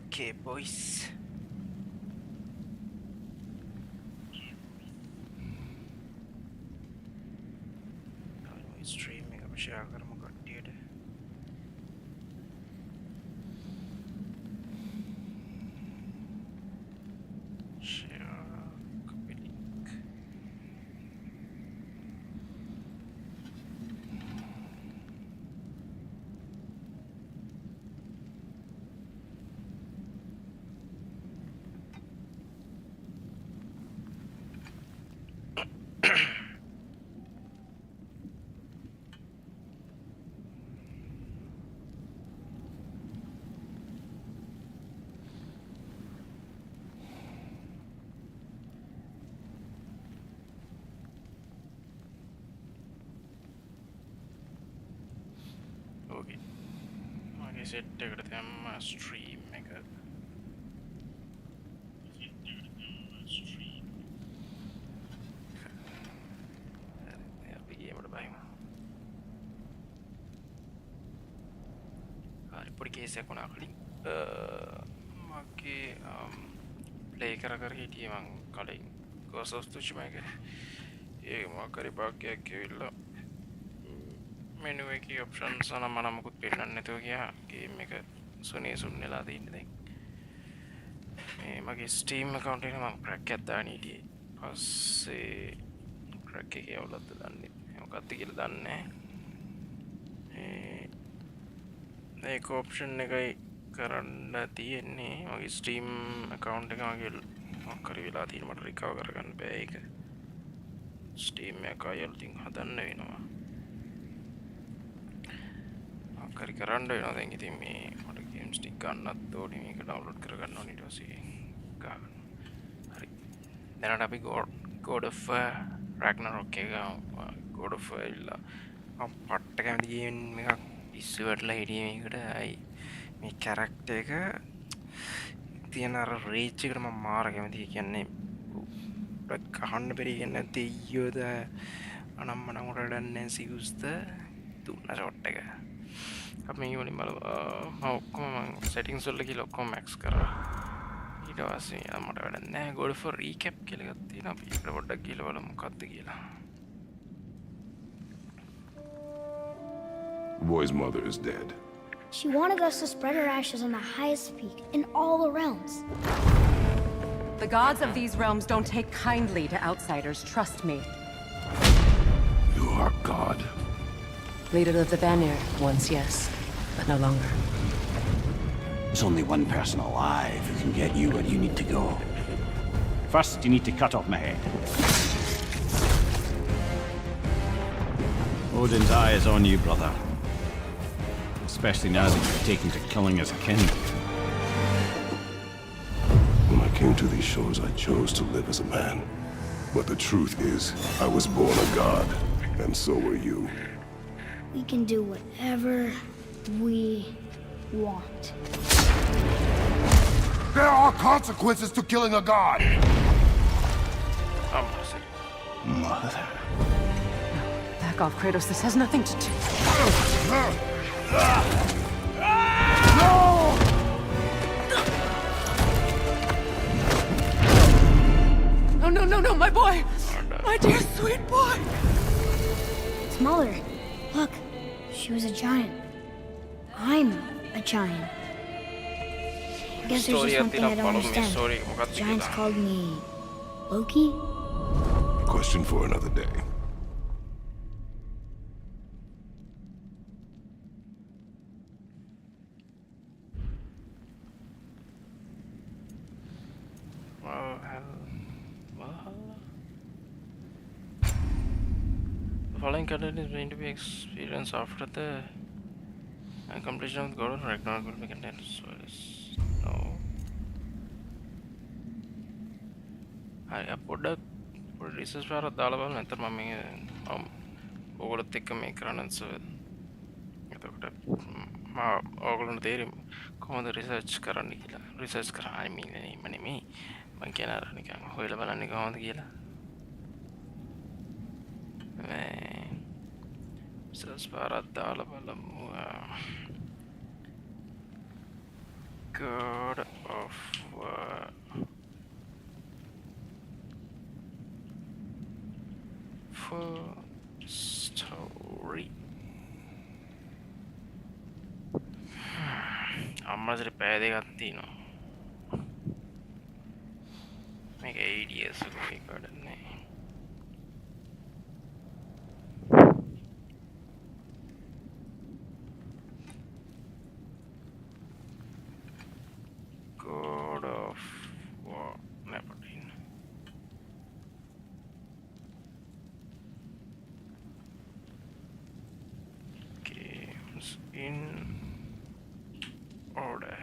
Okay, boys. Streaming अब share करम कट्टियड. Share copy link. Okay. I set them stream එක. අපි ගේමට බහිමු. හරි පොඩි කේස් එකක් වුණා කලින්. මගේ ප්ලේ කර හිටියේ මං කලින් Ghost of Tsushima එක. ඒක මොකක් හරි භාග්‍යයක් ඇවිල්ලා menu එකේ options අනම මොකුත් පෙන්නන්නේ නැතුව ගියා. ගේම් එක සුනේසුන් වෙලා තින්නේ දැන්. මේ මගේ Steam account එකේ මම crack එකක් දාන්න හිටියේ. පස්සේ crack එකේ අවුලක්ද දන්නේ. මොකක්ද කියලා දන්නේ නැහැ. ඒක option එකයි කරන්න තියෙන්නේ. මගේ Steam account එක මගේ මොකක් හරි වෙලා තියෙන මට recover කරගන්න බෑ ඒක. Steam එක අයල්ටින් හදන්න වෙනවා. කරි කරන්න වෙනවා දැන් ඉතින් මේ මට ගේම්ස් ටික ගන්නත් ඕනේ මේක ඩවුන්ලෝඩ් කරගන්න ඕනේ ඊට පස්සේ ගන්න. හරි. දැනට අපි God of Ragnarok එක God of ඉල්ල මම පට්ට කැමති ගේම් එකක් ඉස්සුවටලා හිටියේ මේකට. අයි මේ කැරක්ටර් එක තියෙන අර රේජ් එකට මම මාර කැමතියි. කියන්නේ ගහන්න බැරි කියන්නේ දෙයියෝද අනම්මනම් උඩන්නේ සිවුස්ද දුන්න ෂොට් එක. අපි වලින් බලමු. ඔක්කොම settings වල ගිහලා ඔක්කොම max කරා. ඊට පස්සේ මට වැඩක් නැහැ. go for recap කියලා එකක් තියෙනවා. අපි ඒකට පොඩ්ඩක් ගිහලා බලමු මොකක්ද කියලා. The boy's mother is dead. She wanted us to spread her ashes on the highest peak in all the realms. The gods of these realms don't take kindly to outsiders, trust me. You are God. Leader of the Vanir, once yes, but no longer. There's only one person alive who can get you where you need to go. First, you need to cut off my head. Odin's eye is on you, brother. Especially now that you've taken to killing his kin. When I came to these shores, I chose to live as a man. But the truth is, I was born a god, and so were you. We can do whatever we want. There are consequences to killing a god! Mother. Back off, Kratos. This has nothing to do. No, my boy! My dear sweet boy! It's Mother. Look, she was a giant. I'm a giant. I guess there's just one thing I don't understand. Giants called me Loki? Question for another day. The following content is going to be experienced after the completion of the God of Ragnarok will be content as well as no. I පොඩ්ඩක් පොඩි research පාරක් දාලා බලන්න. නැත්නම් මම මේ ඔයගොල්ලොත් එක්ක මේ කරන්න එතකොට ඔයගොල්ලන්ට තේරෙයි කොහොමද රිසර්ච් කරන්න කියලා. රිසර්ච් කරා නෙමෙයි මම කියන අර නිකන් හොයලා බලන්නේ කොහොමද කියලා. Rizas para dala බලමු. God of for story. అమ్మ సరే పేదే కత్తిను మీకు 8 years కాడన్నీ God of War Neptune games in order.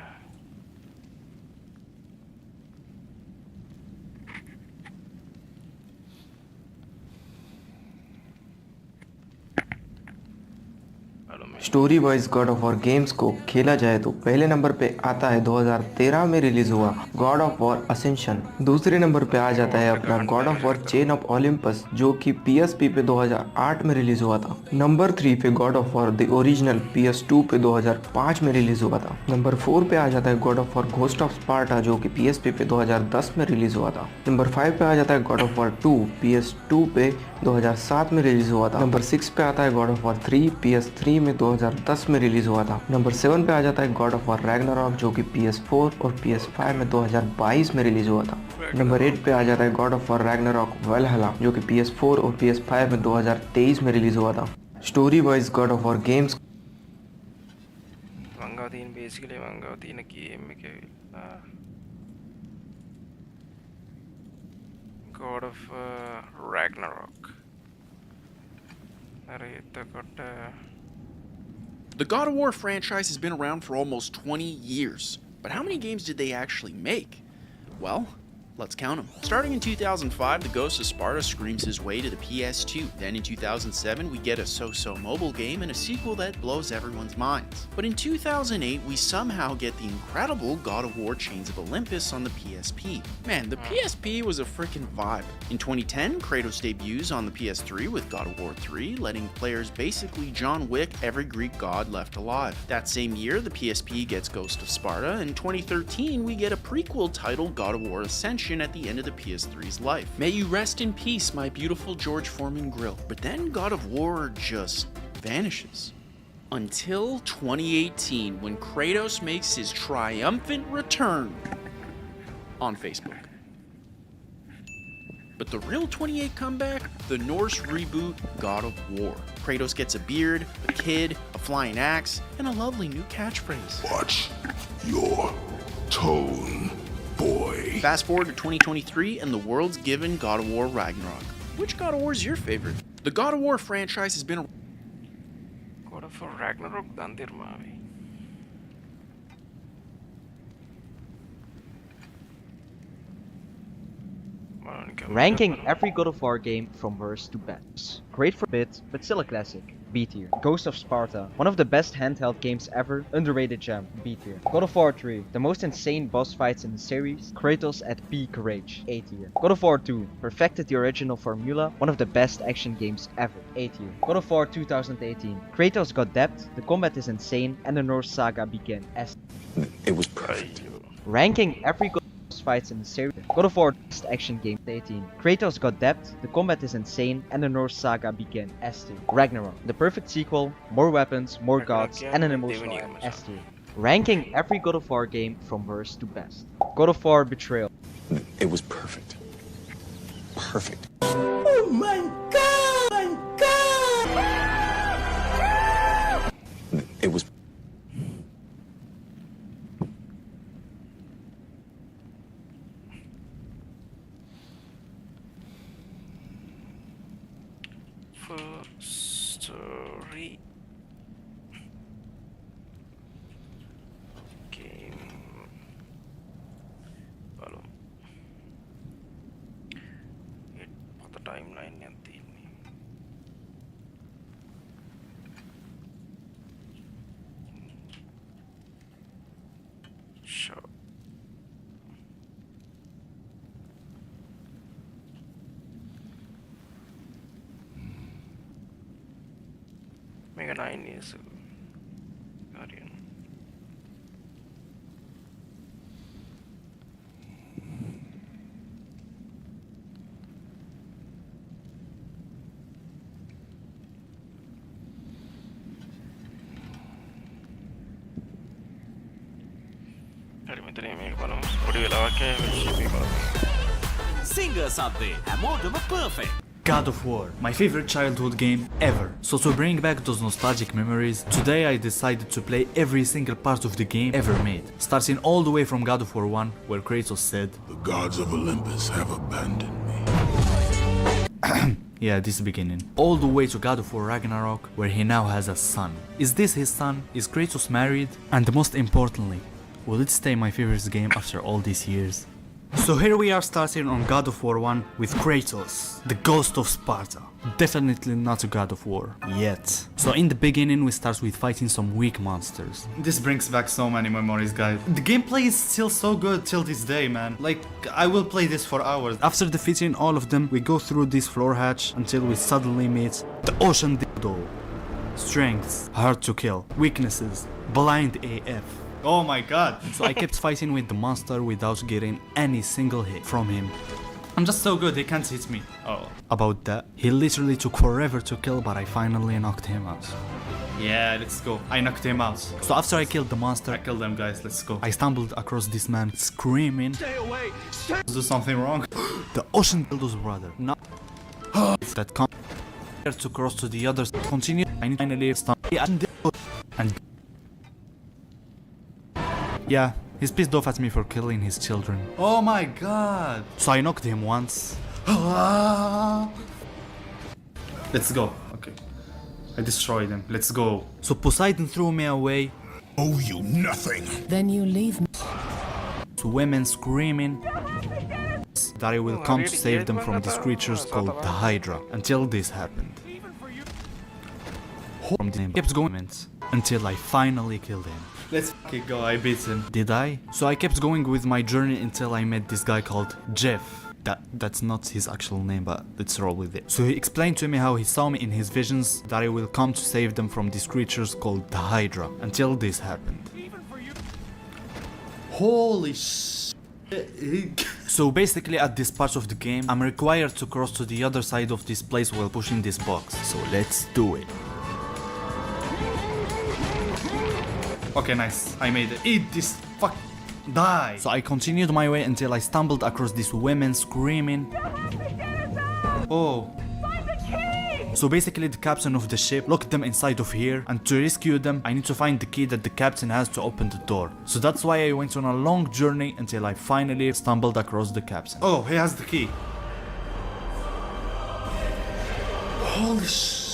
Story wise God of war games को खेला जाए तो पहले नंबर पे आता है 2013 में रिलीज हुआ गॉड ऑफ वॉर असेंशन। दूसरे नंबर पे आ जाता है अपना God of war chain of Olympus जो कि PSP पे 2008 में रिलीज हुआ था। नंबर 3 पे God of war the original PS2 पे 2005 में रिलीज हुआ था। नंबर 4 पे आ जाता है God of war ghost of Sparta जो कि PSP पे 2010 में रिलीज हुआ था। नंबर 5 पे आ जाता है गॉड ऑफ वॉर 2 PS2 पे 2007 में रिलीज हुआ था। नंबर 6 पे आता है गॉड ऑफ वॉर 3 PS3 में 2010 में रिलीज हुआ था। नंबर 7 पे आ जाता है गॉड ऑफ वॉर रैग्नारॉक जो कि PS4 और PS5 में 2022 में रिलीज हुआ था। नंबर 8 पे आ जाता है गॉड ऑफ वॉर रैग्नारॉक वेलहला जो कि PS4 और PS5 में 2023 में रिलीज हुआ था। Story wise God of war games basically Mangavati game God of Ragnarok. The God of War franchise has been around for almost 20 years, but how many games did they actually make? Well, let's count them. Starting in 2005, the Ghost of Sparta screams his way to the PS2. Then in 2007, we get a so-so mobile game and a sequel that blows everyone's minds. But in 2008, we somehow get the incredible God of War Chains of Olympus on the PSP. Man, the PSP was a freaking vibe. In 2010, Kratos debuts on the PS3 with God of War 3, letting players basically John Wick every Greek god left alive. That same year, the PSP gets Ghost of Sparta. In 2013, we get a prequel titled God of War Ascension at the end of the PS3's life. May you rest in peace, my beautiful George Foreman grill. But then God of War just vanishes. Until 2018, when Kratos makes his triumphant return on Facebook. But the real 28 comeback, the Norse reboot God of War. Kratos gets a beard, a kid, a flying axe, and a lovely new catchphrase. Watch your tone, boy. Fast forward to 2023 and the world's given God of War Ragnarok. Which God of War is your favorite? The God of War franchise has been God of War Ragnarok Dandirmavi. Ranking every God of War game from worst to best. Great for bit, but still a classic. B tier. Ghost of Sparta, one of the best handheld games ever, underrated gem. B tier. God of War 3, the most insane boss fights in the series, Kratos at peak rage. A tier. God of War 2, perfected the original formula, one of the best action games ever. A tier. God of War 2018, Kratos got depth, the combat is insane, and the Norse saga began. S. It was perfect. Ranking every God fights in the series. God of War best action game 18. Kratos got depth, the combat is insane, and the Norse saga began. S tier. Ragnarok, the perfect sequel, more weapons, more gods, and an emotional S tier. Ranking every God of War game from worst to best. God of War Betrayal. It was perfect. Perfect. Oh my god! My god! It was story game balum the timeline nanti ini sure Mega 9 years ago. Guardian. පරිමිතරේ මේක බලමු. පොඩි වෙලාවක් මේක බලමු. Singers out there, හැමෝටම perfect. God of War, my favorite childhood game ever. So to bring back those nostalgic memories, today I decided to play every single part of the game ever made. Starting all the way from God of War 1, where Kratos said, The gods of Olympus have abandoned me. yeah, this beginning. All the way to God of War Ragnarok, where he now has a son. Is this his son? Is Kratos married? And most importantly, will it stay my favorite game after all these years? So here we are starting on God of War 1 with Kratos, the ghost of Sparta. Definitely not a God of War, yet. So in the beginning we start with fighting some weak monsters. This brings back so many memories, guys. The gameplay is still so good till this day, man. Like, I will play this for hours. After defeating all of them, we go through this floor hatch until we suddenly meet the Ocean Dildo. Strengths, hard to kill. Weaknesses, blind AF. Oh my god. So I kept fighting with the monster without getting any single hit from him. I'm just so good, he can't hit me. Oh. About that, he literally took forever to kill, but I finally knocked him out. Yeah, let's go. I knocked him out. So after I killed the monster, I killed them, guys, let's go. I stumbled across this man screaming. Stay away! Stay! Do something wrong. The Ocean Dildo's brother. Not that come to cross to the others. Continue. I finally stumbled and yeah, he's pissed off at me for killing his children. Oh my god! So I knocked him once. Let's go. Okay. I destroyed him. Let's go. So Poseidon threw me away. Owe you nothing. Then you leave me. To women screaming that I will come to save them from these creatures called the Hydra. Until this happened. From the name kept going until I finally killed him. Let's fucking go, I beat him. Did I? So I kept going with my journey until I met this guy called Jeff. That's not his actual name, but let's roll with it. So he explained to me how he saw me in his visions that I will come to save them from these creatures called the Hydra. Until this happened. Holy shit. So basically at this part of the game, I'm required to cross to the other side of this place while pushing this box. So let's do it. Okay, nice. I made it. Eat this fuck. Die. So I continued my way until I stumbled across these women screaming. Oh. So basically the captain of the ship locked them inside of here, and to rescue them I need to find the key that the captain has to open the door. So that's why I went on a long journey until I finally stumbled across the captain. Oh, he has the key. Holy shit.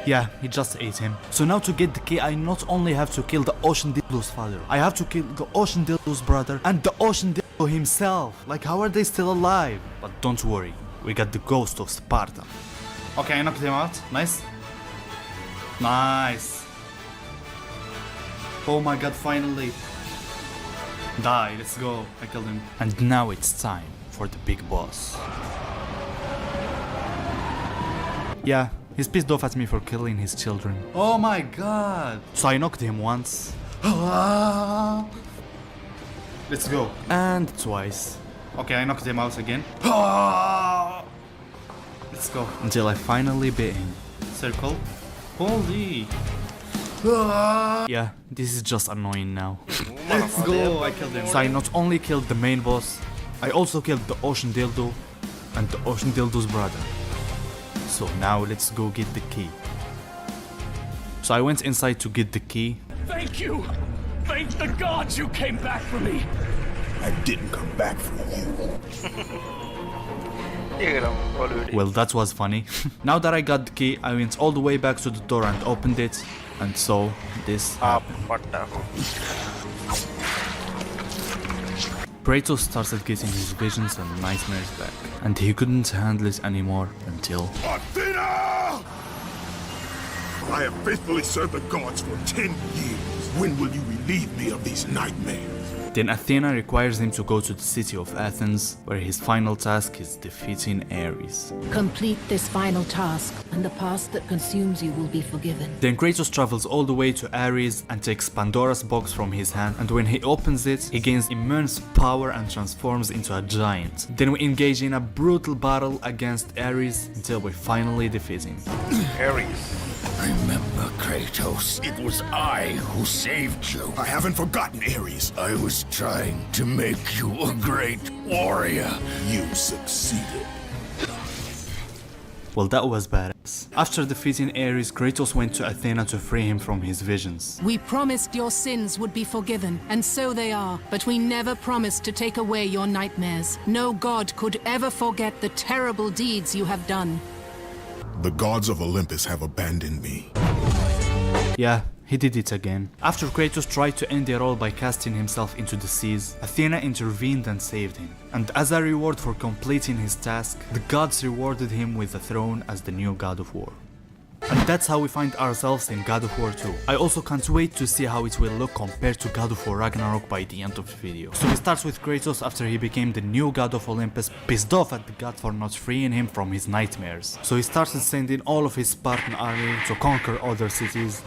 Yeah, he just ate him. So now to get the key, I not only have to kill the Ocean Dildo's father, I have to kill the Ocean Dildo's brother and the Ocean Dildo himself. Like, how are they still alive? But don't worry, we got the ghost of Sparta. Okay, I knocked him out. Nice. Nice. Oh my god, finally. Die, let's go. I killed him. And now it's time for the big boss. Yeah. He's pissed off at me for killing his children. Oh my god! So I knocked him once. Let's go. And twice. Okay, I knocked him out again. Let's go. Until I finally beat him. Circle. Holy. Yeah, this is just annoying now. Let's go! I killed him. So I not only killed the main boss, I also killed the Ocean Dildo and the Ocean Dildo's brother. So now let's go get the key. So I went inside to get the key. Thank you! Thank the gods you came back for me! I didn't come back for you. Well, that was funny. Now that I got the key, I went all the way back to the door and opened it. And so, this happened. Kratos started getting his visions and nightmares back, and he couldn't handle it anymore until... Athena! I have faithfully served the gods for 10 years. When will you relieve me of these nightmares? Then Athena requires him to go to the city of Athens, where his final task is defeating Ares. Complete this final task, and the past that consumes you will be forgiven. Then Kratos travels all the way to Ares and takes Pandora's box from his hand, and when he opens it, he gains immense power and transforms into a giant. Then we engage in a brutal battle against Ares until we finally defeat him. Ares. Remember, Kratos, it was I who saved you. I haven't forgotten, Ares. I was trying to make you a great warrior. You succeeded. Well, that was badass. After defeating Ares, Kratos went to Athena to free him from his visions. We promised your sins would be forgiven, and so they are. But we never promised to take away your nightmares. No god could ever forget the terrible deeds you have done. The gods of Olympus have abandoned me. Yeah, he did it again. After Kratos tried to end it all by casting himself into the seas, Athena intervened and saved him. And as a reward for completing his task, the gods rewarded him with a throne as the new god of war. And that's how we find ourselves in God of War 2. I also can't wait to see how it will look compared to God of War Ragnarok by the end of the video. So it starts with Kratos after he became the new god of Olympus, pissed off at the god for not freeing him from his nightmares. So he started sending all of his Spartan army to conquer other cities.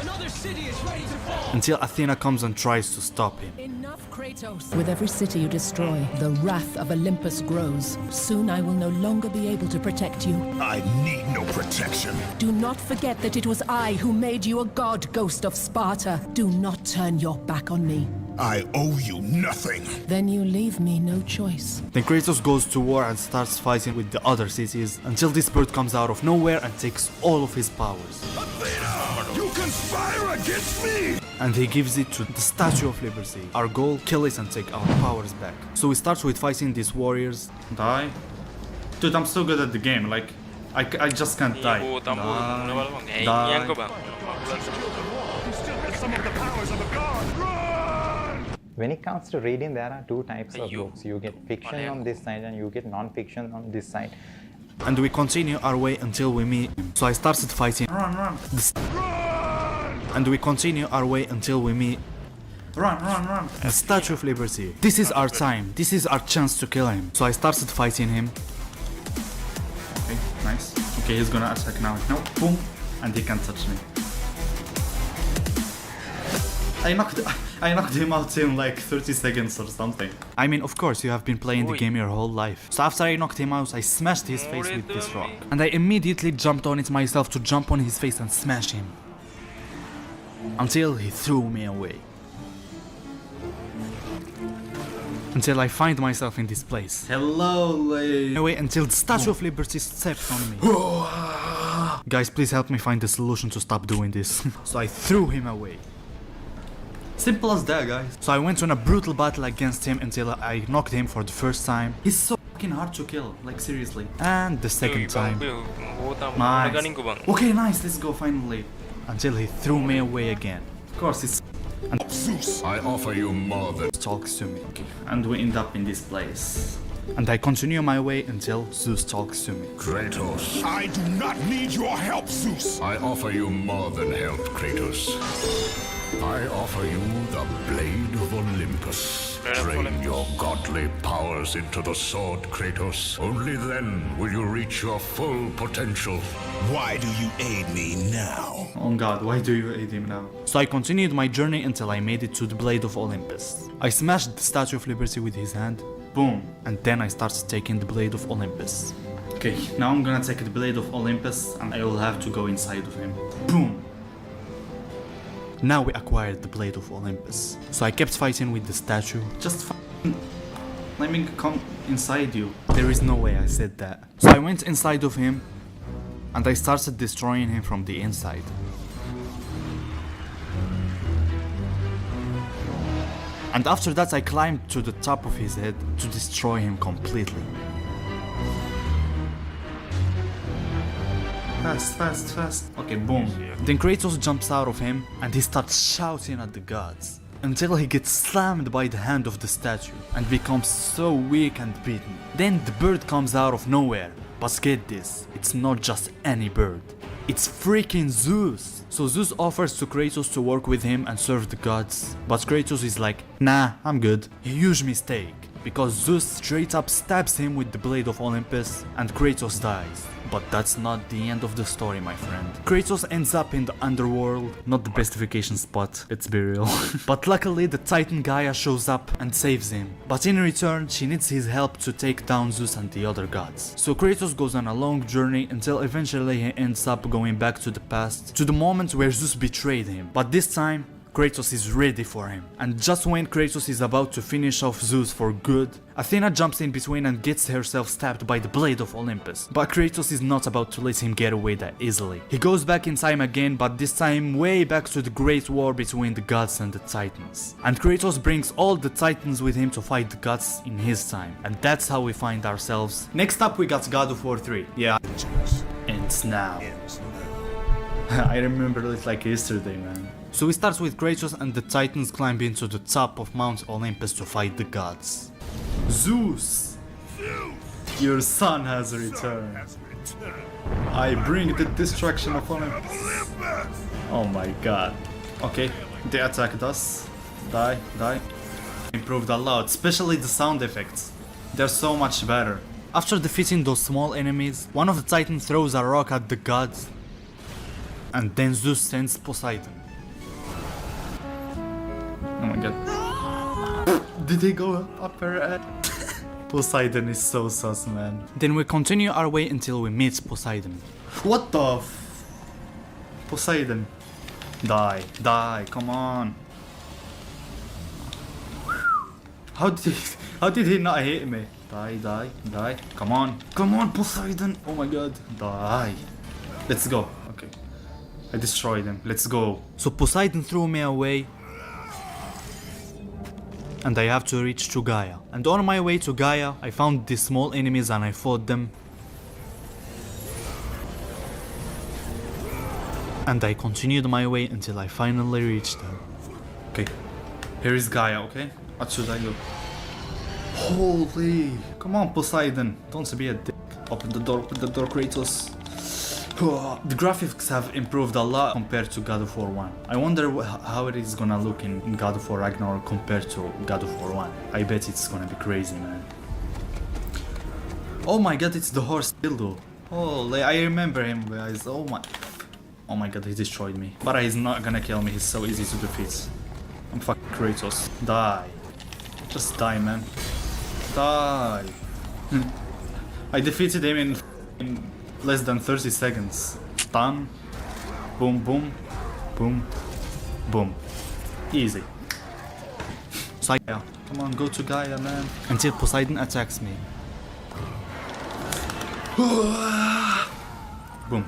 Another city is ready to fall. Until Athena comes and tries to stop him. Enough, Kratos. With every city you destroy, the wrath of Olympus grows. Soon I will no longer be able to protect you. I need no protection. Do not forget that it was I who made you a god, Ghost of Sparta. Do not turn your back on me. I owe you nothing. Then you leave me no choice. Then Kratos goes to war and starts fighting with the other cities until this bird comes out of nowhere and takes all of his powers. Athena, you conspire against me! And he gives it to the Statue of Liberty. Our goal, kill it and take our powers back. So we start with fighting these warriors. Die. Dude, I'm so good at the game, like, I just can't die. Die. Die. You still have some of the powers of a god. Run! When it comes to reading, there are two types of books. You get fiction on this side and you get non-fiction on this side. And we continue our way until we meet him. So I started fighting. Run! And we continue our way until we meet. Run! The Statue of Liberty. This is our time. This is our chance to kill him. So I started fighting him. Okay, nice. Okay, he's gonna attack now. No, boom, and he can't touch me. I knocked him out in like 30 seconds or something. I mean, of course, you have been playing the game your whole life. So after I knocked him out, I smashed his face with this rock. And I immediately jumped on it myself to jump on his face and smash him. Until he threw me away. Until I find myself in this place. Hello, lady. Away until the Statue of Liberty stepped on me. Guys, please help me find the solution to stop doing this. So I threw him away. Simple as that, guys. So I went on a brutal battle against him until I knocked him for the first time. He's so fucking hard to kill, like seriously. And the second time. Nice. Okay, nice, let's go finally. Until he threw me away again. Of course, it's... And Zeus, I offer you more than... talks to me. Okay. And we end up in this place. And I continue my way until Zeus talks to me. Kratos, I do not need your help, Zeus. I offer you more than help, Kratos. I offer you the Blade of Olympus. Train your godly powers into the sword, Kratos. Only then will you reach your full potential. Why do you aid me now? Oh god, why do you aid him now? So I continued my journey until I made it to the Blade of Olympus. I smashed the Statue of Liberty with his hand. Boom. And then I started taking the Blade of Olympus. Okay, now I'm gonna take the Blade of Olympus and I will have to go inside of him. Boom. Now we acquired the Blade of Olympus. So I kept fighting with the statue. Just let me come inside you. There is no way I said that. So I went inside of him and I started destroying him from the inside. And after that I climbed to the top of his head to destroy him completely. Fast. Okay, boom. Then Kratos jumps out of him and he starts shouting at the gods. Until he gets slammed by the hand of the statue and becomes so weak and beaten. Then the bird comes out of nowhere. But get this, it's not just any bird. It's freaking Zeus! So Zeus offers to Kratos to work with him and serve the gods. But Kratos is like, nah, I'm good. A huge mistake. Because Zeus straight up stabs him with the Blade of Olympus and Kratos dies. But that's not the end of the story, my friend. Kratos ends up in the underworld, not the best vacation spot, let's be real. But luckily the Titan Gaia shows up and saves him. But in return, she needs his help to take down Zeus and the other gods. So Kratos goes on a long journey until eventually he ends up going back to the past, to the moment where Zeus betrayed him. But this time, Kratos is ready for him. And just when Kratos is about to finish off Zeus for good, Athena jumps in between and gets herself stabbed by the blade of Olympus. But Kratos is not about to let him get away that easily. He goes back in time again, but this time way back to the great war between the gods and the titans. And Kratos brings all the titans with him to fight the gods in his time. And that's how we find ourselves. Next up we got God of War 3. Yeah. Ends now. I remember it like yesterday, man. So we start with Kratos and the Titans climb into the top of Mount Olympus to fight the gods. Zeus! Your son has returned. I bring the destruction of Olympus. Oh my god. Okay, they attacked us. Die, die. Improved a lot, especially the sound effects. They're so much better. After defeating those small enemies, one of the Titans throws a rock at the gods. And then Zeus sends Poseidon. Oh my god. Did he go up her head? Poseidon is so sus, man. Then we continue our way until we meet Poseidon. What the Poseidon. Die, die, come on. How did he not hit me? Die, die, die. Come on, Poseidon. Oh my god. Die. Let's go. Okay. I destroyed him. Let's go. So Poseidon threw me away. And I have to reach to Gaia. And on my way to Gaia, I found these small enemies and I fought them. And I continued my way until I finally reached them. Okay, here is Gaia, okay? What should I do? Holy! Come on, Poseidon! Don't be a dick. Open the door, Kratos. The graphics have improved a lot compared to God of War 1. I wonder how it is gonna look in God of War Ragnarok compared to God of War 1. I bet it's gonna be crazy, man. Oh my god, it's the horse dildo. Holy, I remember him, guys. Oh my god, he destroyed me. But he's not gonna kill me, he's so easy to defeat. I'm fucking Kratos. Die. Just die, man. Die. I defeated him in less than 30 seconds. Stun. Boom, boom. Boom. Boom. Easy. So yeah, come on, go to Gaia, man. Until Poseidon attacks me. Boom.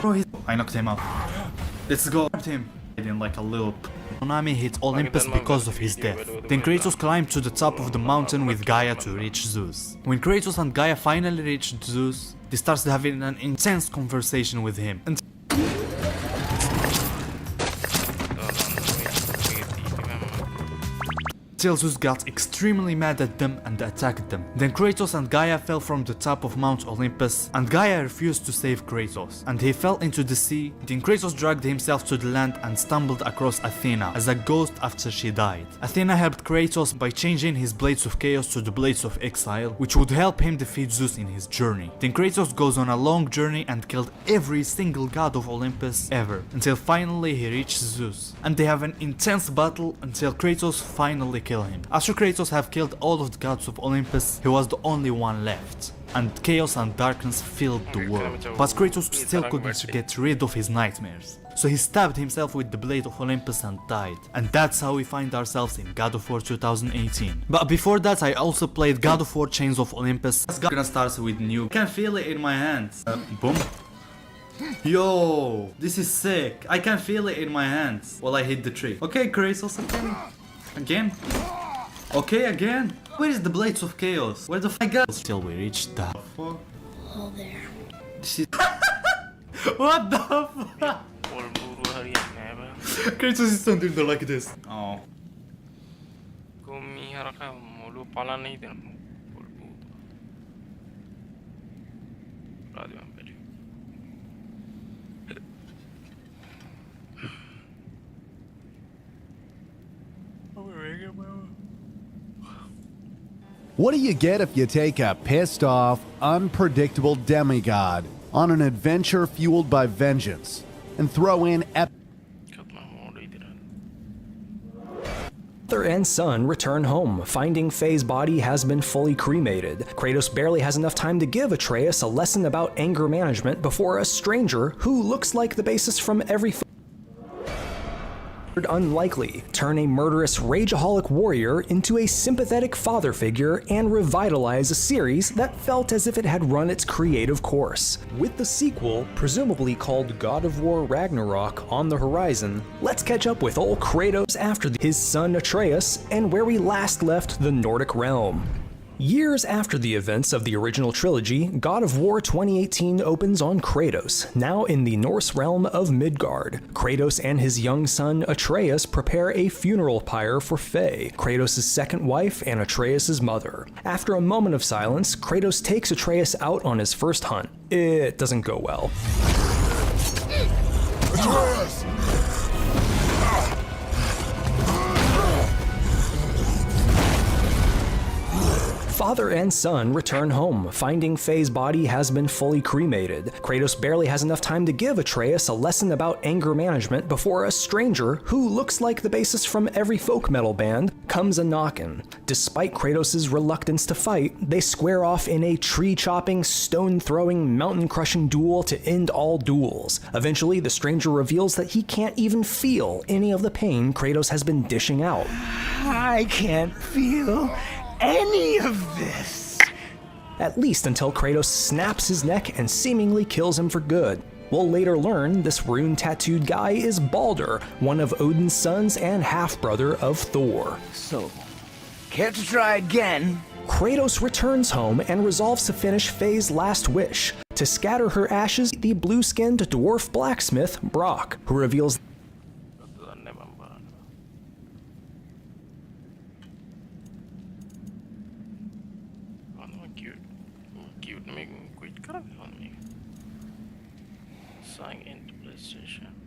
Bro, I knocked him out. Let's go. Him. Like a little Konami hit Olympus because of his death. Then Kratos climbed to the top of the mountain with Gaia to reach Zeus. When Kratos and Gaia finally reached Zeus, they started having an intense conversation with him. Until Zeus got extremely mad at them and attacked them. Then Kratos and Gaia fell from the top of Mount Olympus, and Gaia refused to save Kratos, and he fell into the sea. Then Kratos dragged himself to the land and stumbled across Athena as a ghost after she died. Athena helped Kratos by changing his Blades of Chaos to the Blades of Exile, which would help him defeat Zeus in his journey. Then Kratos goes on a long journey and killed every single god of Olympus ever, until finally he reached Zeus. And they have an intense battle until Kratos finally kills him. After Kratos have killed all of the gods of Olympus, he was the only one left. And chaos and darkness filled the world. But Kratos still couldn't get rid of his nightmares. So he stabbed himself with the Blade of Olympus and died. And that's how we find ourselves in God of War 2018. But before that, I also played God of War Chains of Olympus. I'm gonna start with new. I can feel it in my hands. Boom. Yo, this is sick. I can feel it in my hands while I hit the tree. Okay, Kratos, again. Again? Okay, again? Where is the Blades of Chaos? Where the fuck got? Till we reach the fuck? Oh, there. This is what the fuck? Kratos is standing there like this. Oh. What do you get if you take a pissed off, unpredictable demigod on an adventure fueled by vengeance and throw in Father and son return home, finding Faye's body has been fully cremated. Kratos barely has enough time to give Atreus a lesson about anger management before a stranger, who looks like the basis from every unlikely, turn a murderous rageaholic warrior into a sympathetic father figure and revitalize a series that felt as if it had run its creative course. With the sequel, presumably called God of War Ragnarok, on the horizon, let's catch up with old Kratos after his son Atreus and where we last left the Nordic realm. Years after the events of the original trilogy, God of War 2018 opens on Kratos, now in the Norse realm of Midgard. Kratos and his young son Atreus prepare a funeral pyre for Faye, Kratos' second wife and Atreus' mother. After a moment of silence, Kratos takes Atreus out on his first hunt. It doesn't go well. Atreus! Father and son return home, finding Faye's body has been fully cremated. Kratos barely has enough time to give Atreus a lesson about anger management before a stranger, who looks like the bassist from every folk metal band, comes a-knockin'. Despite Kratos' reluctance to fight, they square off in a tree-chopping, stone-throwing, mountain-crushing duel to end all duels. Eventually, the stranger reveals that he can't even feel any of the pain Kratos has been dishing out. I can't feel any of this. At least until Kratos snaps his neck and seemingly kills him for good. We'll later learn this rune-tattooed guy is Baldur, one of Odin's sons and half-brother of Thor. So, care to try again? Kratos returns home and resolves to finish Faye's last wish, to scatter her ashes the blue-skinned dwarf blacksmith Brock, who reveals Sign into PlayStation.